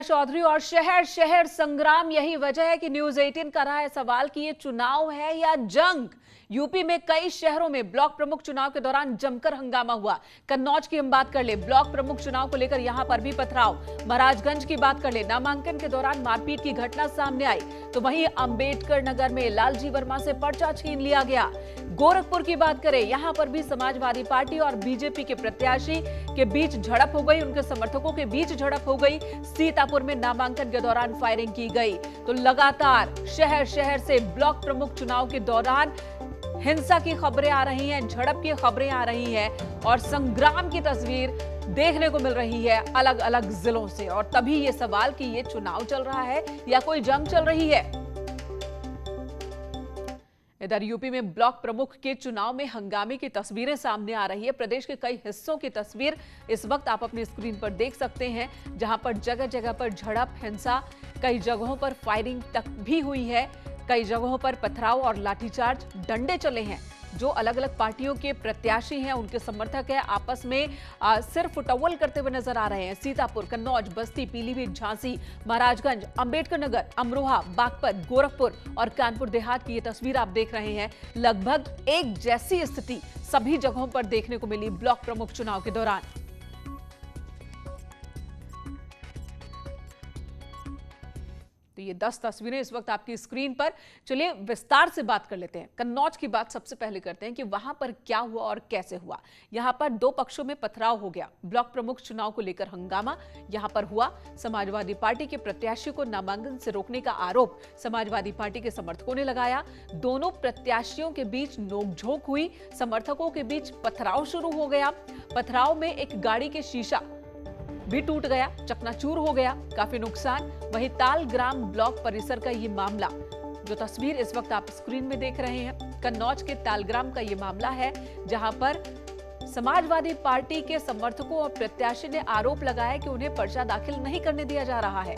चौधरी और शहर शहर संग्राम, यही वजह है कि न्यूज 18 कर रहा है सवाल कि ये चुनाव है या जंग। यूपी में कई शहरों में ब्लॉक प्रमुख चुनाव के दौरान जमकर हंगामा हुआ। कन्नौज की हम बात कर ले, ब्लॉक प्रमुख चुनाव को लेकर यहां पर भी पथराव। महाराजगंज की बात कर ले, नामांकन के दौरान मारपीट की घटना सामने आई। तो वहीं अंबेडकर नगर में लालजी वर्मा से पर्चा छीन लिया गया। गोरखपुर की बात करें, यहां पर भी समाजवादी पार्टी और बीजेपी के प्रत्याशी के बीच झड़प हो गई, उनके समर्थकों के बीच झड़प हो गई। सीतापुर में नामांकन के दौरान फायरिंग की गई। तो लगातार शहर शहर से ब्लॉक प्रमुख चुनाव के दौरान हिंसा की खबरें आ रही हैं, झड़प की खबरें आ रही हैं और संग्राम की तस्वीर देखने को मिल रही है अलग अलग जिलों से। और तभी ये सवाल कि ये चुनाव चल रहा है या कोई जंग चल रही है। इधर यूपी में ब्लॉक प्रमुख के चुनाव में हंगामे की तस्वीरें सामने आ रही है। प्रदेश के कई हिस्सों की तस्वीर इस वक्त आप अपनी स्क्रीन पर देख सकते हैं, जहां पर जगह जगह पर झड़प, हिंसा, कई जगहों पर फायरिंग तक भी हुई है। कई जगहों पर पथराव और लाठीचार्ज, डंडे चले हैं। जो अलग अलग पार्टियों के प्रत्याशी हैं, उनके समर्थक हैं, आपस में सिर फुटअव्वल करते हुए नजर आ रहे हैं। सीतापुर, कन्नौज, बस्ती, पीलीभीत, झांसी, महाराजगंज, अंबेडकर नगर, अमरोहा, बागपत, गोरखपुर और कानपुर देहात की ये तस्वीर आप देख रहे हैं। लगभग एक जैसी स्थिति सभी जगहों पर देखने को मिली ब्लॉक प्रमुख चुनाव के दौरान। तो ये 10 तस्वीरें इस वक्त आपकी स्क्रीन पर। चलिए विस्तार से बात कर लेते हैं। कन्नौज की बात सबसे पहले करते हैं कि वहां पर क्या हुआ और कैसे हुआ। यहां पर दो पक्षों में पथराव हो गया। ब्लॉक प्रमुख चुनाव को लेकर हंगामा यहां पर हुआ। समाजवादी पार्टी के प्रत्याशी को नामांकन से रोकने का आरोप समाजवादी पार्टी के समर्थकों ने लगाया। दोनों प्रत्याशियों के बीच नोकझोंक हुई, समर्थकों के बीच पथराव शुरू हो गया। पथराव में एक गाड़ी के शीशा भी टूट गया, चकनाचूर हो गया, काफी नुकसान। वहीं तालग्राम ब्लॉक परिसर का ये मामला, जो तस्वीर इस वक्त आप स्क्रीन में देख रहे हैं, कन्नौज के तालग्राम का ये मामला है, जहां पर समाजवादी पार्टी के समर्थकों और प्रत्याशी ने आरोप लगाया कि उन्हें पर्चा दाखिल नहीं करने दिया जा रहा है।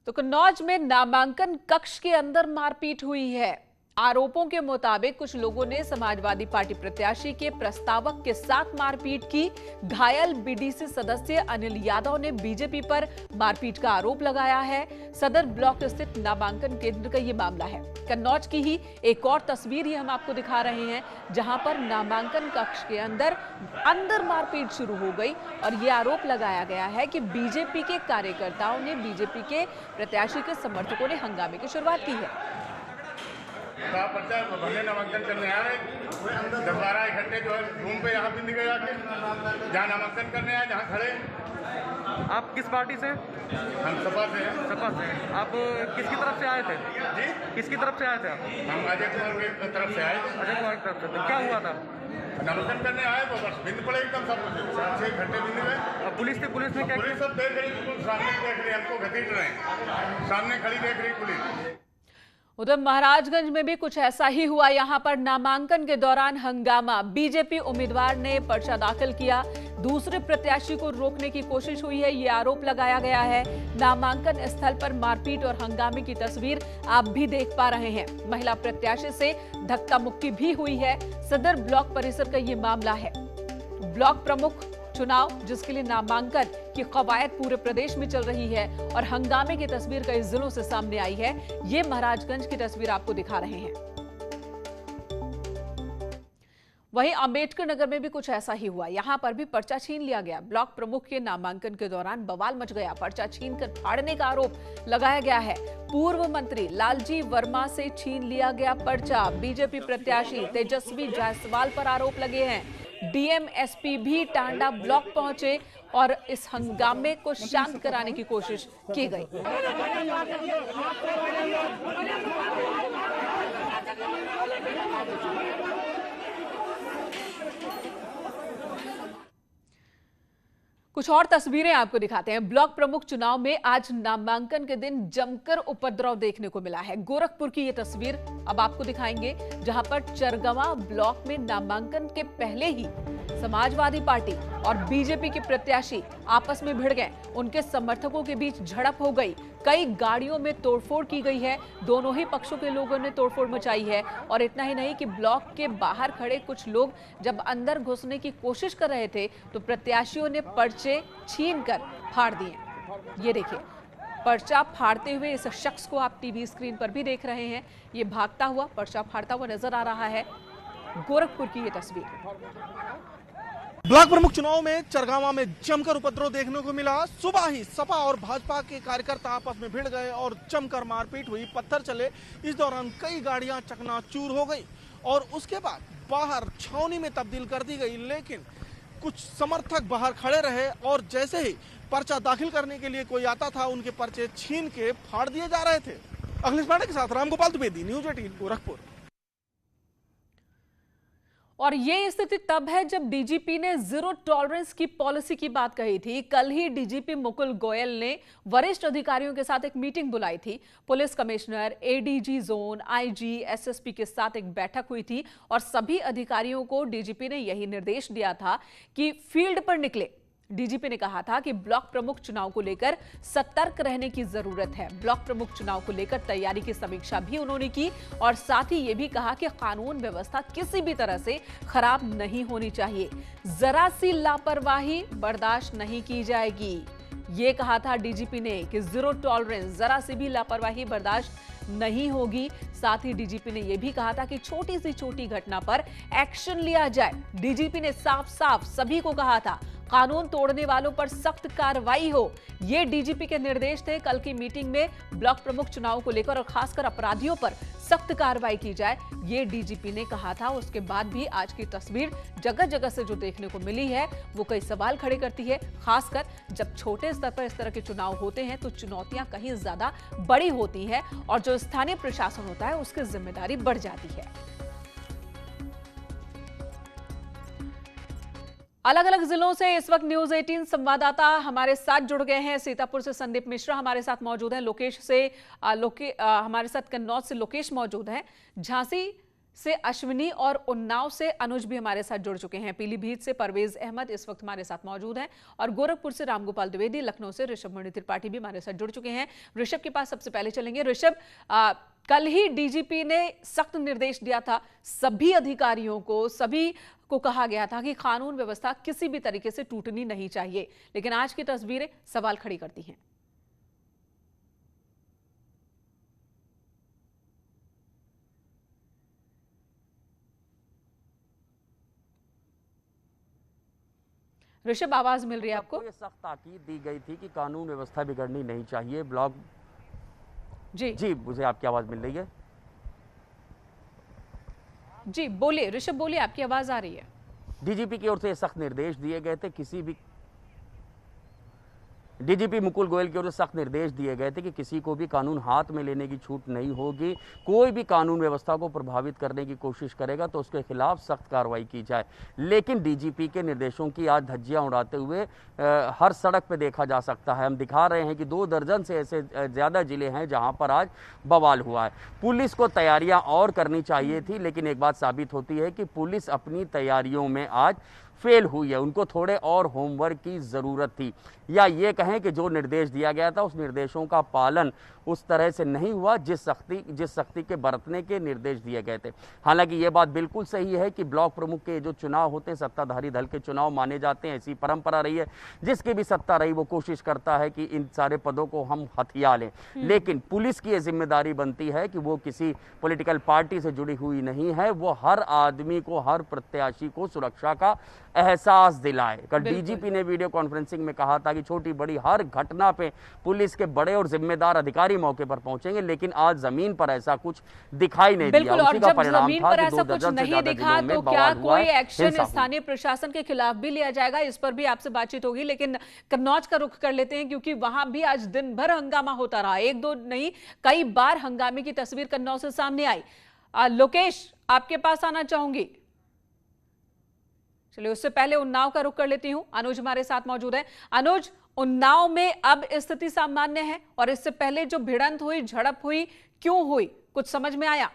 तो कन्नौज में नामांकन कक्ष के अंदर मारपीट हुई है। आरोपों के मुताबिक कुछ लोगों ने समाजवादी पार्टी प्रत्याशी के प्रस्तावक के साथ मारपीट की। घायल बीडीसी सदस्य अनिल यादव ने बीजेपी पर मारपीट का आरोप लगाया है। सदर ब्लॉक स्थित नामांकन केंद्र का ये मामला है। कन्नौज की ही एक और तस्वीर ये हम आपको दिखा रहे हैं, जहां पर नामांकन कक्ष के अंदर मारपीट शुरू हो गई और ये आरोप लगाया गया है कि बीजेपी के कार्यकर्ताओं ने, बीजेपी के प्रत्याशी के समर्थकों ने हंगामे की शुरुआत की है। पर्चा भरने नामांकन करने आ रहे, 10-12 इकट्ठे जो है रूम पे यहाँ भी निकल जाते, जहाँ नामांकन करने आए, जहाँ खड़े। आप किस पार्टी से? हम सपा से हैं। सपा से। आप किसकी तरफ से आए थे? जी, किसकी तरफ से आए थे आप? हम अजय कुमार की तरफ से आए। अजय कुमार की तरफ से। तो क्या हुआ था? नामांकन करने आए तो बस बिंद पड़े एकदम सब कुछ 7-6 इकट्ठे बिंद में। पुलिस ने क्या पुलिस सब देख रही, बिल्कुल सामने देख रही, हमको घसीट रहे हैं, सामने खड़ी देख रही पुलिस। उधर महाराजगंज में भी कुछ ऐसा ही हुआ। यहां पर नामांकन के दौरान हंगामा, बीजेपी उम्मीदवार ने पर्चा दाखिल किया, दूसरे प्रत्याशी को रोकने की कोशिश हुई है, ये आरोप लगाया गया है। नामांकन स्थल पर मारपीट और हंगामे की तस्वीर आप भी देख पा रहे हैं। महिला प्रत्याशी से धक्का मुक्की भी हुई है। सदर ब्लॉक परिसर का ये मामला है। ब्लॉक प्रमुख चुनाव, जिसके लिए नामांकन की कवायद पूरे प्रदेश में चल रही है और हंगामे की तस्वीर कई जिलों से सामने आई है। ये महाराजगंज की तस्वीर आपको दिखा रहे हैं। वहीं अंबेडकर नगर में भी कुछ ऐसा ही हुआ। यहां पर भी पर्चा छीन लिया गया। ब्लॉक प्रमुख के नामांकन के दौरान बवाल मच गया। पर्चा छीनकर फाड़ने का आरोप लगाया गया है। पूर्व मंत्री लालजी वर्मा से छीन लिया गया पर्चा। बीजेपी प्रत्याशी तेजस्वी जायसवाल पर आरोप लगे हैं। डीएम एसपी भी टांडा ब्लॉक पहुंचे और इस हंगामे को शांत कराने की कोशिश की गई। कुछ और तस्वीरें आपको दिखाते हैं। ब्लॉक प्रमुख चुनाव में आज नामांकन के दिन जमकर उपद्रव देखने को मिला है। गोरखपुर की ये तस्वीर अब आपको दिखाएंगे, जहां पर चरगवा ब्लॉक में नामांकन के पहले ही समाजवादी पार्टी और बीजेपी के प्रत्याशी आपस में भिड़ गए। उनके समर्थकों के बीच झड़प हो गई। कई गाड़ियों में तोड़फोड़ की गई है। दोनों ही पक्षों के लोगों ने तोड़फोड़ मचाई है। और इतना ही नहीं कि ब्लॉक के बाहर खड़े कुछ लोग जब अंदर घुसने की कोशिश कर रहे थे तो प्रत्याशियों ने पर्चे छीनकर फाड़ दिए। ये देखिए, पर्चा फाड़ते हुए इस शख्स को आप टीवी स्क्रीन पर भी देख रहे हैं। ये भागता हुआ, पर्चा फाड़ता हुआ नजर आ रहा है। गोरखपुर की ये तस्वीर। ब्लॉक प्रमुख चुनाव में चरगावा में जमकर उपद्रव देखने को मिला। सुबह ही सपा और भाजपा के कार्यकर्ता आपस में भिड़ गए और जमकर मारपीट हुई, पत्थर चले। इस दौरान कई गाड़ियां चकनाचूर हो गई और उसके बाद बाहर छावनी में तब्दील कर दी गई। लेकिन कुछ समर्थक बाहर खड़े रहे और जैसे ही पर्चा दाखिल करने के लिए कोई आता था, उनके पर्चे छीन के फाड़ दिए जा रहे थे। अखिलेश पांडे के साथ रामगोपाल द्विवेदी, न्यूज 18 गोरखपुर। और ये स्थिति तब है जब डीजीपी ने जीरो टॉलरेंस की पॉलिसी की बात कही थी। कल ही डीजीपी मुकुल गोयल ने वरिष्ठ अधिकारियों के साथ एक मीटिंग बुलाई थी। Police commissioner, ADG zone, IG, SSP के साथ एक बैठक हुई थी और सभी अधिकारियों को डीजीपी ने यही निर्देश दिया था कि फील्ड पर निकले। डीजीपी ने कहा था कि ब्लॉक प्रमुख चुनाव को लेकर सतर्क रहने की जरूरत है। ब्लॉक प्रमुख चुनाव को लेकर तैयारी की समीक्षा भी उन्होंने की और साथ ही यह भी कहा कि कानून व्यवस्था किसी भी तरह से खराब नहीं होनी चाहिए। जरा सी लापरवाही बर्दाश्त नहीं की जाएगी। ये कहा था डीजीपी ने कि जीरो टॉलरेंस, जरा सी भी लापरवाही बर्दाश्त नहीं होगी। साथ ही डीजीपी ने यह भी कहा था कि छोटी सी छोटी घटना पर एक्शन लिया जाए। डीजीपी ने साफ साफ सभी को कहा था कानून तोड़ने वालों पर सख्त कार्रवाई हो। ये डीजीपी के निर्देश थे। कल की मीटिंग में ब्लॉक प्रमुख चुनाव को लेकर और खासकर अपराधियों पर सख्त कार्रवाई की जाए, ये डीजीपी ने कहा था। उसके बाद भी आज की तस्वीर जगह जगह से जो देखने को मिली है वो कई सवाल खड़े करती है। खासकर जब छोटे स्तर पर इस तरह के चुनाव होते हैं तो चुनौतियां कहीं ज्यादा बड़ी होती है और जो स्थानीय प्रशासन होता है उसकी जिम्मेदारी बढ़ जाती है। अलग अलग जिलों से इस वक्त न्यूज 18 संवाददाता हमारे साथ जुड़ गए हैं। सीतापुर से संदीप मिश्रा हमारे साथ मौजूद हैं। हमारे साथ कन्नौज से लोकेश मौजूद हैं। झांसी से अश्विनी और उन्नाव से अनुज भी हमारे साथ जुड़ चुके हैं। पीलीभीत से परवेज अहमद इस वक्त हमारे साथ मौजूद हैं और गोरखपुर से रामगोपाल द्विवेदी, लखनऊ से ऋषभ मणि त्रिपाठी भी हमारे साथ जुड़ चुके हैं। ऋषभ के पास सबसे पहले चलेंगे। ऋषभ, कल ही डीजीपी ने सख्त निर्देश दिया था सभी अधिकारियों को, सभी को कहा गया था कि कानून व्यवस्था किसी भी तरीके से टूटनी नहीं चाहिए, लेकिन आज की तस्वीरें सवाल खड़ी करती हैं। ऋषभ, आवाज मिल रही है आपको? ये सख्त ताकीद दी गई थी कि कानून व्यवस्था बिगड़नी नहीं चाहिए। ब्लॉक जी, मुझे आपकी आवाज मिल रही है। जी बोलिए ऋषभ, बोलिए, आपकी आवाज आ रही है। डीजीपी की ओर से सख्त निर्देश दिए गए थे। डीजीपी मुकुल गोयल की ओर से सख्त निर्देश दिए गए थे कि किसी को भी कानून हाथ में लेने की छूट नहीं होगी। कोई भी कानून व्यवस्था को प्रभावित करने की कोशिश करेगा तो उसके खिलाफ सख्त कार्रवाई की जाए। लेकिन डीजीपी के निर्देशों की आज धज्जियां उड़ाते हुए हर सड़क पे देखा जा सकता है। हम दिखा रहे हैं कि 2 दर्जन से ऐसे ज़्यादा जिले हैं जहां पर आज बवाल हुआ है। पुलिस को तैयारियां और करनी चाहिए थी, लेकिन एक बात साबित होती है कि पुलिस अपनी तैयारियों में आज फेल हुई है। उनको थोड़े और होमवर्क की ज़रूरत थी, या ये कहें कि जो निर्देश दिया गया था उस निर्देशों का पालन उस तरह से नहीं हुआ जिस सख्ती के बरतने के निर्देश दिए गए थे। हालांकि ये बात बिल्कुल सही है कि ब्लॉक प्रमुख के जो चुनाव होते हैं सत्ताधारी दल के चुनाव माने जाते हैं। ऐसी परंपरा रही है, जिसकी भी सत्ता रही वो कोशिश करता है कि इन सारे पदों को हम हथिया लें। लेकिन पुलिस की ये जिम्मेदारी बनती है कि वो किसी पॉलिटिकल पार्टी से जुड़ी हुई नहीं है, वो हर आदमी को, हर प्रत्याशी को सुरक्षा का एहसास दिलाए। कल डीजीपी ने वीडियो कॉन्फ्रेंसिंग में कहा था कि छोटी बड़ी हर घटना पे पुलिस के बड़े और जिम्मेदार अधिकारी मौके पर पहुंचेंगे, लेकिन आज जमीन पर ऐसा कुछ दिखाई नहीं दिया। और जब जमीन पर ऐसा कुछ नहीं दिखा तो क्या कोई एक्शन स्थानीय प्रशासन के खिलाफ भी लिया जाएगा? इस पर भी आपसे बातचीत होगी, लेकिन कन्नौज का रुख कर लेते हैं क्योंकि वहां भी आज दिन भर हंगामा होता रहा। 1-2 नहीं, कई बार हंगामे की तस्वीर कन्नौज से सामने आई। लोकेश, आपके पास आना चाहूंगी। चलिए, उससे पहले उन्नाव का रुख कर लेती हूं। अनुज हमारे साथ मौजूद है। अनुज, उन्नाव में अब स्थिति सामान्य है और इससे पहले जो भिड़ंत हुई, झड़प हुई, क्यों हुई, कुछ समझ में आया?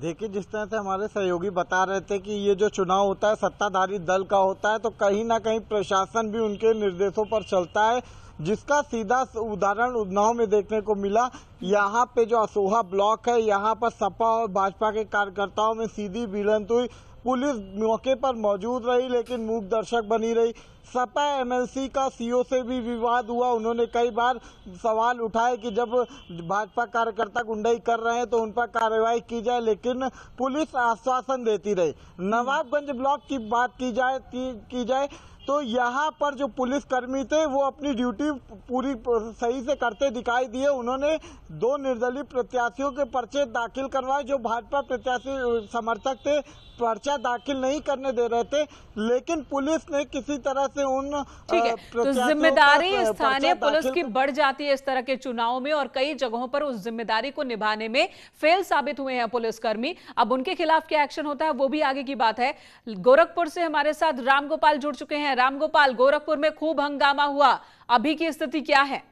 देखिए, जिस तरह से हमारे सहयोगी बता रहे थे कि ये जो चुनाव होता है सत्ताधारी दल का होता है, तो कहीं ना कहीं प्रशासन भी उनके निर्देशों पर चलता है, जिसका सीधा उदाहरण उन्नाव में देखने को मिला। यहाँ पे जो असोहा ब्लॉक है, यहाँ पर सपा और भाजपा के कार्यकर्ताओं में सीधी भिड़ंत हुई। पुलिस मौके पर मौजूद रही लेकिन मूक दर्शक बनी रही। सपा एमएलसी का सीओ से भी विवाद हुआ। उन्होंने कई बार सवाल उठाए कि जब भाजपा कार्यकर्ता गुंडाई कर रहे हैं तो उन पर कार्रवाई की जाए, लेकिन पुलिस आश्वासन देती रही। नवाबगंज ब्लॉक की बात की जाए तो यहाँ पर जो पुलिसकर्मी थे वो अपनी ड्यूटी पूरी सही से करते दिखाई दिए। उन्होंने 2 निर्दलीय प्रत्याशियों के पर्चे दाखिल करवाए। जो भाजपा प्रत्याशी समर्थक थे पर्चा दाखिल नहीं करने दे रहे थे, लेकिन पुलिस ने किसी तरह से उन ठीक है, तो जिम्मेदारी स्थानीय पुलिस की बढ़ जाती है इस तरह के चुनाव में, और कई जगहों पर उस जिम्मेदारी को निभाने में फेल साबित हुए हैं पुलिसकर्मी। अब उनके खिलाफ क्या एक्शन होता है वो भी आगे की बात है। गोरखपुर से हमारे साथ रामगोपाल जुड़ चुके हैं। रामगोपाल, गोरखपुर में खूब हंगामा हुआ, अभी की स्थिति क्या है?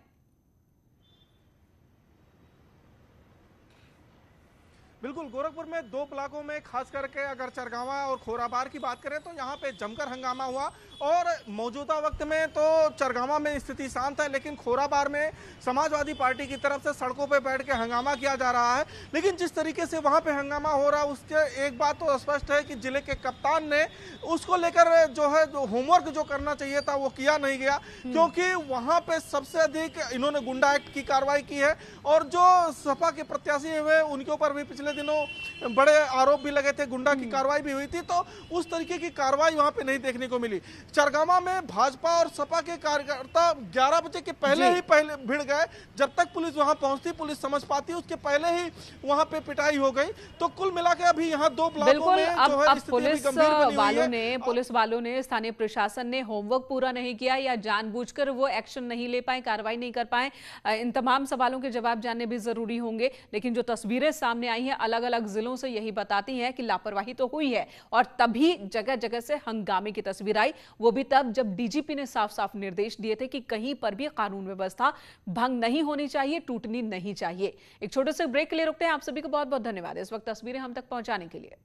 बिल्कुल, गोरखपुर में 2 ब्लॉकों में खास करके अगर चरगावा और खोराबार की बात करें तो यहाँ पे जमकर हंगामा हुआ, और मौजूदा वक्त में तो चरगावा में स्थिति शांत है, लेकिन खोराबार में समाजवादी पार्टी की तरफ से सड़कों पे बैठ के हंगामा किया जा रहा है। लेकिन जिस तरीके से वहाँ पे हंगामा हो रहा है उसके एक बात तो स्पष्ट है कि जिले के कप्तान ने उसको लेकर जो है जो होमवर्क जो करना चाहिए था वो किया नहीं गया, क्योंकि वहाँ पे सबसे अधिक इन्होंने गुंडा एक्ट की कार्रवाई की है, और जो सपा के प्रत्याशी हुए उनके ऊपर भी पिछले दिनों बड़े आरोप भी लगे थे, गुंडा की कार्रवाई भी हुई थी, तो उस तरीके की कार्रवाई वहां पे नहीं देखने को मिली। चरगामा में भाजपा और सपा के कार्यकर्ता 11 बजे के पहले भिड़ गए। जब तक पुलिस वहां पहुंचती, पुलिस समझ पाती, उसके पहले ही वहां पे पिटाई हो गई। तो कुल मिला के अभी यहाँ 2 ब्लॉकों में जो है पुलिस वालों ने स्थानीय प्रशासन ने होमवर्क पूरा नहीं किया या जानबूझकर वो एक्शन नहीं ले पाए, कार्रवाई नहीं कर पाए, इन तमाम सवालों के जवाब जानने भी जरूरी होंगे। लेकिन जो तस्वीरें सामने आई हैं अलग अलग जिलों से यही बताती हैं कि लापरवाही तो हुई है, और तभी जगह जगह से हंगामे की तस्वीर आई, वो भी तब जब डीजीपी ने साफ साफ निर्देश दिए थे कि कहीं पर भी कानून व्यवस्था भंग नहीं होनी चाहिए, टूटनी नहीं चाहिए। एक छोटे से ब्रेक के लिए रुकते हैं। आप सभी को बहुत बहुत धन्यवाद इस वक्त तस्वीरें हम तक पहुंचाने के लिए।